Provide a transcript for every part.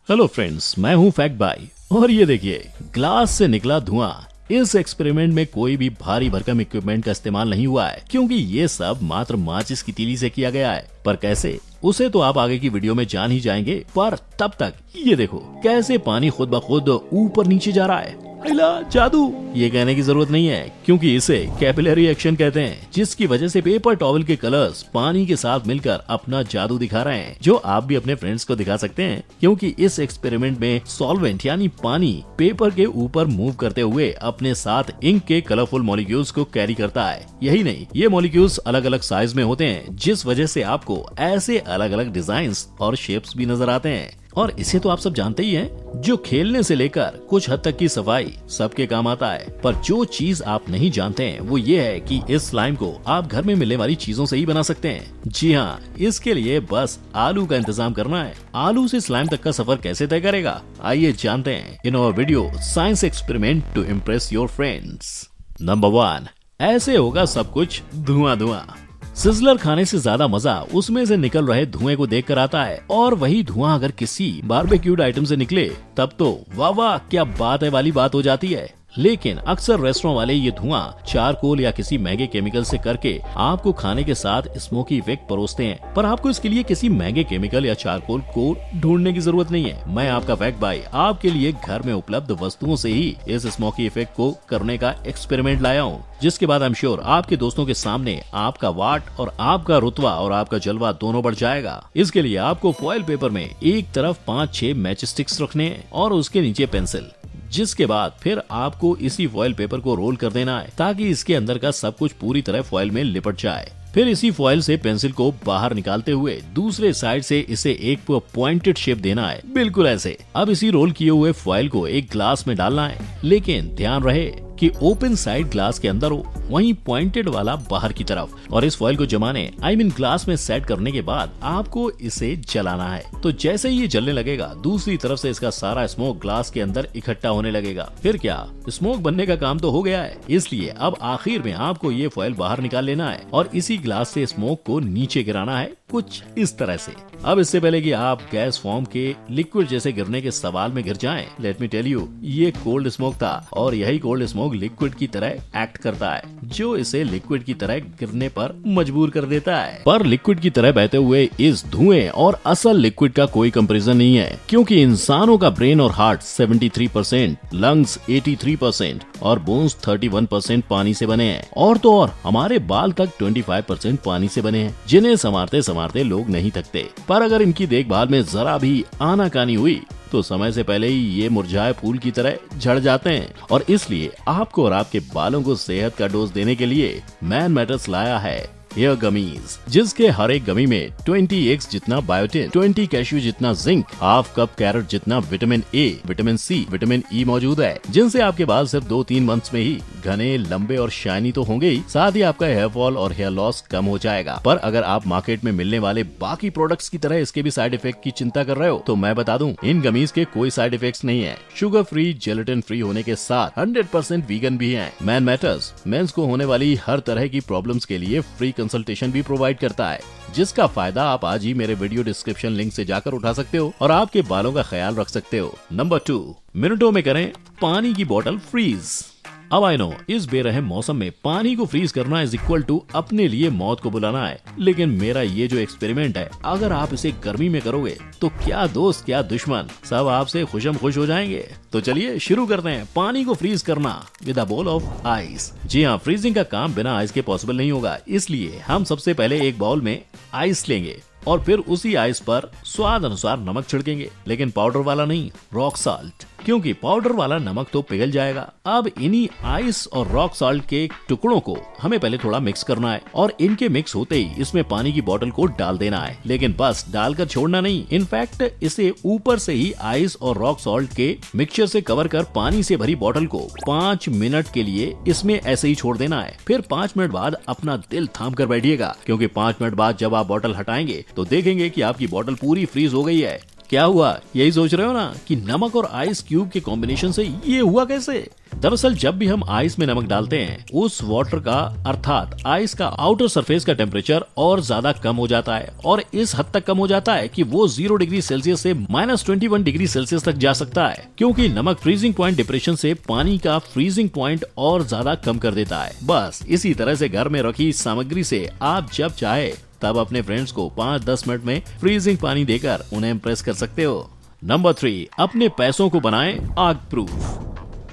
Hello friends, मैं हूं fact by और ये देखिए ग्लास से निकला धुआं। इस एक्सपेरिमेंट में कोई भी भारी भरकम इक्विपमेंट का इस्तेमाल नहीं हुआ है क्योंकि ये सब मात्र माचिस की तीली से किया गया है। पर कैसे, उसे तो आप आगे की वीडियो में जान ही जाएंगे। पर तब तक ये देखो कैसे पानी खुद ब खुद ऊपर नीचे जा रहा है। जादू ये कहने की जरूरत नहीं है क्योंकि इसे कैपिलरी एक्शन कहते हैं, जिसकी वजह से पेपर टॉवल के कलर्स पानी के साथ मिलकर अपना जादू दिखा रहे हैं, जो आप भी अपने फ्रेंड्स को दिखा सकते हैं। क्योंकि इस एक्सपेरिमेंट में सॉल्वेंट यानी पानी पेपर के ऊपर मूव करते हुए अपने साथ इंक के कलरफुल मॉलिक्यूल्स को कैरी करता है। यही नहीं, ये मॉलिक्यूल्स अलग अलग साइज में होते हैं, जिस वजह से आपको ऐसे अलग अलग डिजाइन्स और शेप्स भी नजर आते हैं। और इसे तो आप सब जानते ही हैं, जो खेलने से लेकर कुछ हद तक की सफाई सबके काम आता है। पर जो चीज आप नहीं जानते हैं वो ये है कि इस स्लाइम को आप घर में मिलने वाली चीजों से ही बना सकते हैं। जी हाँ, इसके लिए बस आलू का इंतजाम करना है। आलू से स्लाइम तक का सफर कैसे तय करेगा, आइए जानते हैं in our video science experiment to impress your friends. Number 1, ऐसे होगा सब कुछ धुआं धुआं। सिजलर खाने से ज्यादा मजा उसमें से निकल रहे धुएं को देखकर आता है, और वही धुआं अगर किसी बारबेक्यूड आइटम से निकले तब तो वाह वाह क्या बात है वाली बात हो जाती है। लेकिन अक्सर रेस्टोरेंट वाले ये धुआं चारकोल या किसी महंगे केमिकल से करके आपको खाने के साथ स्मोकी इफेक्ट परोसते हैं। पर आपको इसके लिए किसी महंगे केमिकल या चारकोल को ढूंढने की जरूरत नहीं है। मैं आपका फैक्ट बाई आपके लिए घर में उपलब्ध वस्तुओं से ही इस स्मोकी इफेक्ट को करने का एक्सपेरिमेंट लाया हूँ, जिसके बाद आई एम श्योर आपके दोस्तों के सामने आपका वाट और आपका रुतबा और आपका जलवा दोनों बढ़ जाएगा। इसके लिए आपको फॉइल पेपर में एक तरफ 5-6 मैच स्टिक्स रखने हैं और उसके नीचे पेंसिल, जिसके बाद फिर आपको इसी फॉइल पेपर को रोल कर देना है ताकि इसके अंदर का सब कुछ पूरी तरह फॉइल में लिपट जाए। फिर इसी फॉइल से पेंसिल को बाहर निकालते हुए दूसरे साइड से इसे एक पॉइंटेड शेप देना है, बिल्कुल ऐसे। अब इसी रोल किए हुए फॉइल को एक ग्लास में डालना है, लेकिन ध्यान रहे कि ओपन साइड ग्लास के अंदर हो, वहीं पॉइंटेड वाला बाहर की तरफ। और इस फॉइल को जमाने ग्लास में सेट करने के बाद आपको इसे जलाना है। तो जैसे ही ये जलने लगेगा, दूसरी तरफ से इसका सारा स्मोक ग्लास के अंदर इकट्ठा होने लगेगा। फिर क्या, स्मोक बनने का काम तो हो गया है। इसलिए अब आखिर में आपको ये फॉइल बाहर निकाल लेना है और इसी ग्लास से स्मोक को नीचे गिराना है, कुछ इस तरह से। अब इससे पहले कि आप गैस फॉर्म के लिक्विड जैसे गिरने के सवाल में गिर जाएं, लेट मी टेल यू, ये कोल्ड स्मोक था और यही कोल्ड स्मोक लिक्विड की तरह एक्ट करता है, जो इसे लिक्विड की तरह गिरने पर मजबूर कर देता है। पर लिक्विड की तरह बहते हुए इस धुएं और असल लिक्विड का कोई कंपैरिजन नहीं है, क्योंकि इंसानों का ब्रेन और हार्ट 73%, लंग्स 83% और बोन्स 31% पानी से बने हैं। और तो और हमारे बाल तक 25% पानी से बने हैं, जिन्हें संवारते संवारते लोग नहीं थकते। पर अगर इनकी देखभाल में जरा भी आनाकानी हुई तो समय से पहले ही ये मुरझाए फूल की तरह झड़ जाते हैं। और इसलिए आपको और आपके बालों को सेहत का डोज देने के लिए मैन मैटर्स लाया है हेयर गमीज, जिसके हर एक गमी में 20 एग्स जितना बायोटिन, 20 कैश्यू जितना जिंक, हाफ कप कैरेट जितना vitamin A, vitamin C, vitamin E मौजूद है, जिनसे आपके बाल सिर्फ 2-3 मंथ्स में ही घने, लंबे और शाइनी तो होंगे ही, साथ ही आपका हेयर फॉल और हेयर लॉस कम हो जाएगा। पर अगर आप मार्केट में मिलने वाले बाकी प्रोडक्ट्स की तरह इसके भी साइड इफेक्ट की चिंता कर रहे हो, तो मैं बता दूं, इन गमीज के कोई साइड इफेक्ट्स नहीं है। शुगर फ्री, जेलेटिन फ्री होने के साथ 100% वीगन भी है। मैन मैटर्स मेंस को होने वाली हर तरह की प्रॉब्लम्स के लिए फ्री कंसल्टेशन भी प्रोवाइड करता है, जिसका फायदा आप आज ही मेरे वीडियो डिस्क्रिप्शन लिंक से जाकर उठा सकते हो और आपके बालों का ख्याल रख सकते हो। नंबर 2, मिनटों में करें पानी की बोतल फ्रीज। अब आई नो, इस बेरहम मौसम में पानी को फ्रीज करना इज इक्वल टू अपने लिए मौत को बुलाना है। लेकिन मेरा ये जो एक्सपेरिमेंट है, अगर आप इसे गर्मी में करोगे तो क्या दोस्त क्या दुश्मन, सब आपसे खुशम खुश हो जाएंगे। तो चलिए शुरू करते हैं पानी को फ्रीज करना with a bowl of ice. जी हाँ, फ्रीजिंग का काम बिना आइस के पॉसिबल नहीं होगा, इसलिए हम सबसे पहले एक बाउल में आइस लेंगे और फिर उसी आइस पर स्वाद अनुसार नमक छिड़केंगे, लेकिन पाउडर वाला नहीं, रॉक साल्ट, क्योंकि पाउडर वाला नमक तो पिघल जाएगा। अब इन्हीं आइस और रॉक साल्ट के टुकड़ों को हमें पहले थोड़ा मिक्स करना है और इनके मिक्स होते ही इसमें पानी की बोतल को डाल देना है। लेकिन बस डालकर छोड़ना नहीं, इनफैक्ट इसे ऊपर से ही आइस और रॉक साल्ट के मिक्सचर से कवर कर पानी से भरी बोतल को 5 मिनट के लिए इसमें ऐसे ही छोड़ देना है। फिर 5 मिनट बाद अपना दिल थाम कर बैठिएगा, क्योंकि 5 मिनट बाद जब आप बोतल हटाएंगे तो देखेंगे कि आपकी बोतल पूरी फ्रीज हो गई है। क्या हुआ, यही सोच रहे हो ना कि नमक और आइस क्यूब के कॉम्बिनेशन से ये हुआ कैसे? दरअसल जब भी हम आइस में नमक डालते हैं, उस वाटर का अर्थात आइस का आउटर सरफेस का टेम्परेचर और ज्यादा कम हो जाता है, और इस हद तक कम हो जाता है कि वो 0 डिग्री सेल्सियस से -21 डिग्री सेल्सियस तक जा सकता है, क्योंकि नमक फ्रीजिंग पॉइंट डिप्रेशन से पानी का फ्रीजिंग पॉइंट और ज्यादा कम कर देता है। बस इसी तरह से घर में रखी सामग्री से आप जब चाहे तब अपने फ्रेंड्स को 5-10 मिनट में फ्रीजिंग पानी देकर उन्हें इम्प्रेस कर सकते हो। नंबर 3, अपने पैसों को बनाएं आग प्रूफ।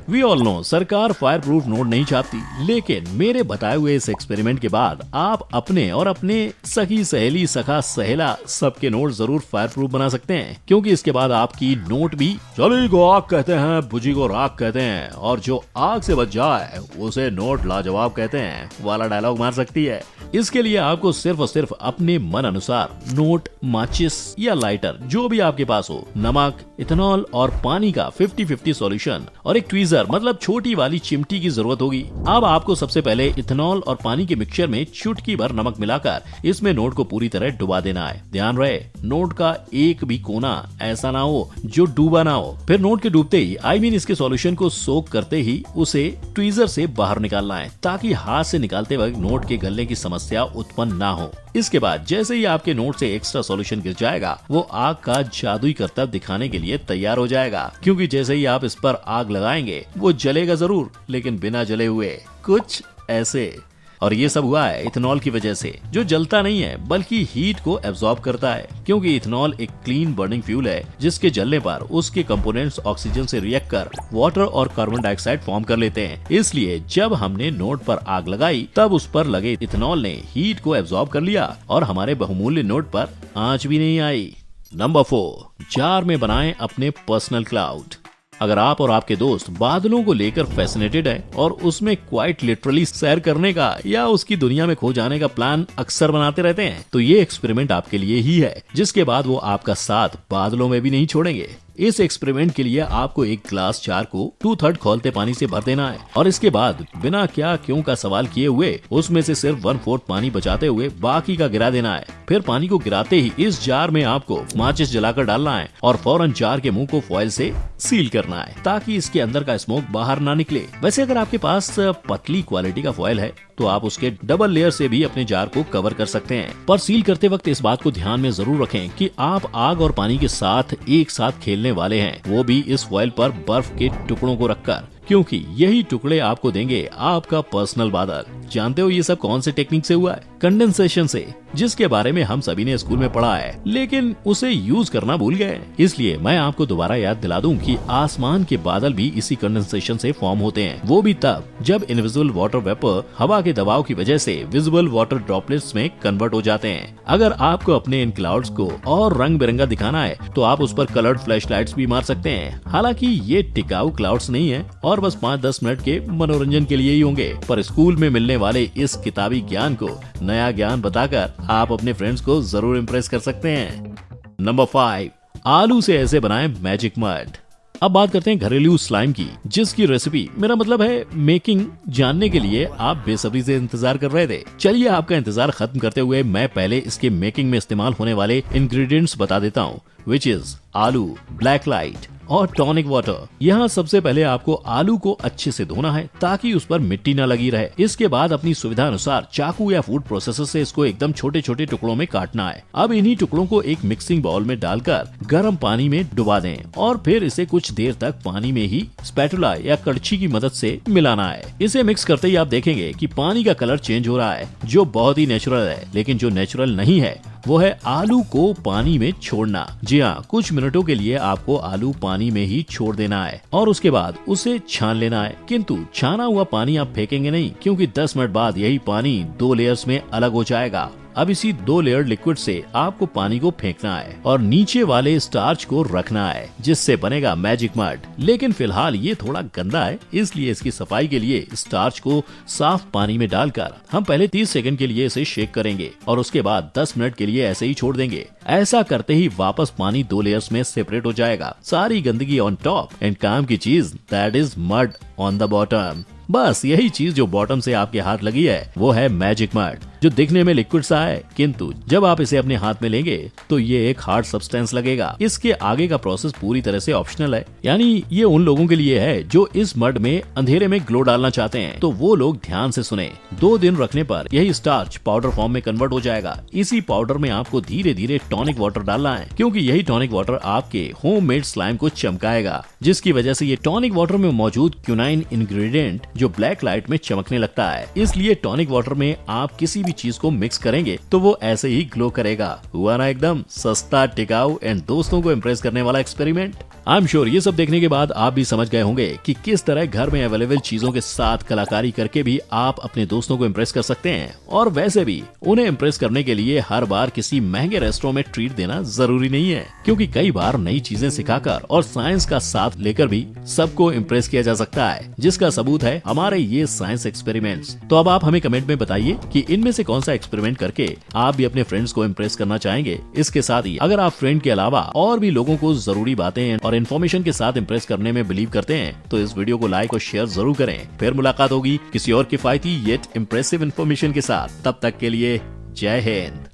वी ऑल नो सरकार फायर प्रूफ नोट नहीं छापती, लेकिन मेरे बताए हुए इस एक्सपेरिमेंट के बाद आप अपने और अपने सखी सहेली सखा सहेला सबके नोट जरूर फायर प्रूफ बना सकते हैं, क्योंकि इसके बाद आपकी नोट भी चली को आग कहते हैं, बुझी को राख कहते हैं, और जो आग से बच जाए उसे नोट लाजवाब कहते हैं वाला डायलॉग मार सकती है। इसके लिए आपको सिर्फ और सिर्फ अपने मन अनुसार नोट, माचिस या लाइटर जो भी आपके पास हो, नमक, इथेनॉल और पानी का 50-50 सॉल्यूशन और एक ट्वीजर मतलब छोटी वाली चिमटी की जरूरत होगी। अब आपको सबसे पहले इथेनॉल और पानी के मिक्सचर में चुटकी भर नमक मिलाकर इसमें नोट को पूरी तरह डुबा देना है। ध्यान रहे नोट का एक भी कोना ऐसा ना हो जो डूबा ना हो। फिर नोट के डूबते ही इसके सॉल्यूशन को सोक करते ही उसे ट्वीजर से बाहर निकालना है, ताकि हाथ से निकालते वक्त नोट के गलने की समस्या उत्पन्न ना हो। इसके बाद जैसे ही आपके नोट से एक्स्ट्रा सॉल्यूशन गिर जाएगा, वो आग का जादुई करतब दिखाने के लिए तैयार हो जाएगा, क्योंकि जैसे ही आप इस पर आग लगाएंगे वो जलेगा जरूर, लेकिन बिना जले हुए, कुछ ऐसे। और ये सब हुआ है इथेनॉल की वजह से, जो जलता नहीं है बल्कि हीट को एब्जॉर्ब करता है, क्योंकि इथेनॉल एक क्लीन बर्निंग फ्यूल है जिसके जलने पर उसके कंपोनेंट्स ऑक्सीजन से रिएक्ट कर वाटर और कार्बन डाइऑक्साइड फॉर्म कर लेते हैं। इसलिए जब हमने नोट पर आग लगाई तब उस पर लगे इथेनॉल ने हीट को एब्जॉर्ब कर लिया और हमारे बहुमूल्य नोट पर आंच भी नहीं आई। नंबर 4, जार में बनाएं अपने पर्सनल क्लाउड। अगर आप और आपके दोस्त बादलों को लेकर फैसिनेटेड हैं और उसमें क्वाइट लिटरली सैर करने का या उसकी दुनिया में खो जाने का प्लान अक्सर बनाते रहते हैं, तो ये एक्सपेरिमेंट आपके लिए ही है, जिसके बाद वो आपका साथ बादलों में भी नहीं छोड़ेंगे। इस एक्सपेरिमेंट के लिए आपको एक ग्लास जार को 2/3 खौलते पानी से भर देना है, और इसके बाद बिना क्या क्यों का सवाल किए हुए उसमें से सिर्फ 1/4 पानी बचाते हुए बाकी का गिरा देना है। फिर पानी को गिराते ही इस जार में आपको माचिस जलाकर डालना है और फौरन जार के मुंह को फॉइल से सील करना है, ताकि इसके अंदर का स्मोक बाहर ना निकले। वैसे अगर आपके पास पतली क्वालिटी का फॉइल है तो आप उसके डबल लेयर से भी अपने जार को कवर कर सकते हैं, पर सील करते वक्त इस बात को ध्यान में जरूर रखें कि आप आग और पानी के साथ एक साथ खेलने वाले हैं, वो भी इस फॉइल पर बर्फ के टुकड़ों को रखकर, क्योंकि यही टुकड़े आपको देंगे आपका पर्सनल बादल। जानते हो ये सब कौन से टेक्निक से हुआ है? कंडेंसेशन से, जिसके बारे में हम सभी ने स्कूल में पढ़ा है, लेकिन उसे यूज करना भूल गए। इसलिए मैं आपको दोबारा याद दिला दूं कि आसमान के बादल भी इसी कंडेंसेशन से फॉर्म होते हैं, वो भी तब जब इनविजिबल वाटर वेपर हवा के दबाव की वजह से विजिबल वाटर ड्रॉपलेट्स में कन्वर्ट हो जाते हैं। अगर आपको अपने इन क्लाउड्स को और रंग बिरंगा दिखाना है तो आप उस पर कलर्ड फ्लैश लाइट्स भी मार सकते हैं। हालांकि ये टिकाऊ क्लाउड्स नहीं है और बस 5-10 मिनट के मनोरंजन के लिए ही होंगे, पर स्कूल में मिलने वाले इस किताबी ज्ञान को नया ज्ञान बताकर आप अपने फ्रेंड्स को जरूर इम्प्रेस कर सकते हैं। नंबर 5, आलू से ऐसे बनाएं मैजिक मड। अब बात करते हैं घरेलू स्लाइम की, जिसकी रेसिपी, मेरा मतलब है मेकिंग, जानने के लिए आप बेसब्री से इंतजार कर रहे थे। चलिए आपका इंतजार खत्म करते हुए मैं पहले इसके मेकिंग में इस्तेमाल होने वाले इंग्रेडिएंट्स बता देता हूँ, विच इज आलू, ब्लैक लाइट और टॉनिक वाटर। यहाँ सबसे पहले आपको आलू को अच्छे से धोना है ताकि उस पर मिट्टी न लगी रहे। इसके बाद अपनी सुविधा अनुसार चाकू या फूड प्रोसेसर से इसको एकदम छोटे छोटे टुकड़ों में काटना है। अब इन्हीं टुकड़ों को एक मिक्सिंग बाउल में डालकर गर्म पानी में डुबा दें और फिर इसे कुछ देर तक पानी में ही स्पैटुला या कड़छी की मदद से मिलाना है। इसे मिक्स करते ही आप देखेंगे कि पानी का कलर चेंज हो रहा है, जो बहुत ही नेचुरल है। लेकिन जो नेचुरल नहीं है वो है आलू को पानी में छोड़ना। जी हाँ, कुछ मिनटों के लिए आपको आलू पानी में ही छोड़ देना है और उसके बाद उसे छान लेना है। किंतु छाना हुआ पानी आप फेंकेंगे नहीं, क्योंकि 10 मिनट बाद यही पानी 2 लेयर्स में अलग हो जाएगा। अब इसी 2 लेयर लिक्विड से आपको पानी को फेंकना है और नीचे वाले स्टार्च को रखना है, जिससे बनेगा मैजिक मड। लेकिन फिलहाल ये थोड़ा गंदा है, इसलिए इसकी सफाई के लिए स्टार्च को साफ पानी में डालकर हम पहले 30 सेकंड के लिए इसे शेक करेंगे और उसके बाद 10 मिनट के लिए ऐसे ही छोड़ देंगे। ऐसा करते ही वापस पानी 2 लेयर्स में सेपरेट हो जाएगा, सारी गंदगी ऑन टॉप एंड काम की चीज that is mud on the bottom. बस यही चीज जो बॉटम से आपके हाथ लगी है वो है मैजिक मड। जो दिखने में लिक्विड सा है, किंतु जब आप इसे अपने हाथ में लेंगे तो ये एक हार्ड सब्सटेंस लगेगा। इसके आगे का प्रोसेस पूरी तरह से ऑप्शनल है, यानी ये उन लोगों के लिए है जो इस मड में अंधेरे में ग्लो डालना चाहते हैं। तो वो लोग ध्यान से सुने। 2 दिन रखने पर यही स्टार्च पाउडर फॉर्म में कन्वर्ट हो जाएगा। इसी पाउडर में आपको धीरे धीरे टॉनिक वाटर डालना है, क्योंकि यही टॉनिक वाटर आपके होममेड स्लाइम को चमकाएगा, जिसकी वजह से ये टॉनिक वाटर में मौजूद क्यूनाइन इंग्रेडिएंट जो ब्लैक लाइट में चमकने लगता है। इसलिए टॉनिक वाटर में आप किसी भी चीज को मिक्स करेंगे तो वो ऐसे ही ग्लो करेगा। हुआ ना एकदम सस्ता, टिकाऊ एंड दोस्तों को इम्प्रेस करने वाला एक्सपेरिमेंट। आई एम श्योर ये सब देखने के बाद आप भी समझ गए होंगे कि किस तरह घर में अवेलेबल चीजों के साथ कलाकारी करके भी आप अपने दोस्तों को इम्प्रेस कर सकते हैं। और वैसे भी उन्हें इम्प्रेस करने के लिए हर बार किसी महंगे रेस्टोरेंट में ट्रीट देना जरूरी नहीं है, क्योंकि कई बार नई चीजें सिखाकर और साइंस का साथ लेकर भी सबको इम्प्रेस किया जा सकता है, जिसका सबूत है हमारे ये साइंस एक्सपेरिमेंट्स। तो अब आप हमें कमेंट में बताइए कि इनमें से कौन सा एक्सपेरिमेंट करके आप भी अपने फ्रेंड्स को इम्प्रेस करना चाहेंगे। इसके साथ ही अगर आप फ्रेंड के अलावा और भी लोगों को जरूरी बातें और इन्फॉर्मेशन के साथ इम्प्रेस करने में बिलीव करते हैं तो इस वीडियो को लाइक और शेयर जरूर करें। फिर मुलाकात होगी किसी और किफायती येट इम्प्रेसिव इन्फॉर्मेशन के साथ। तब तक के लिए जय हिंद।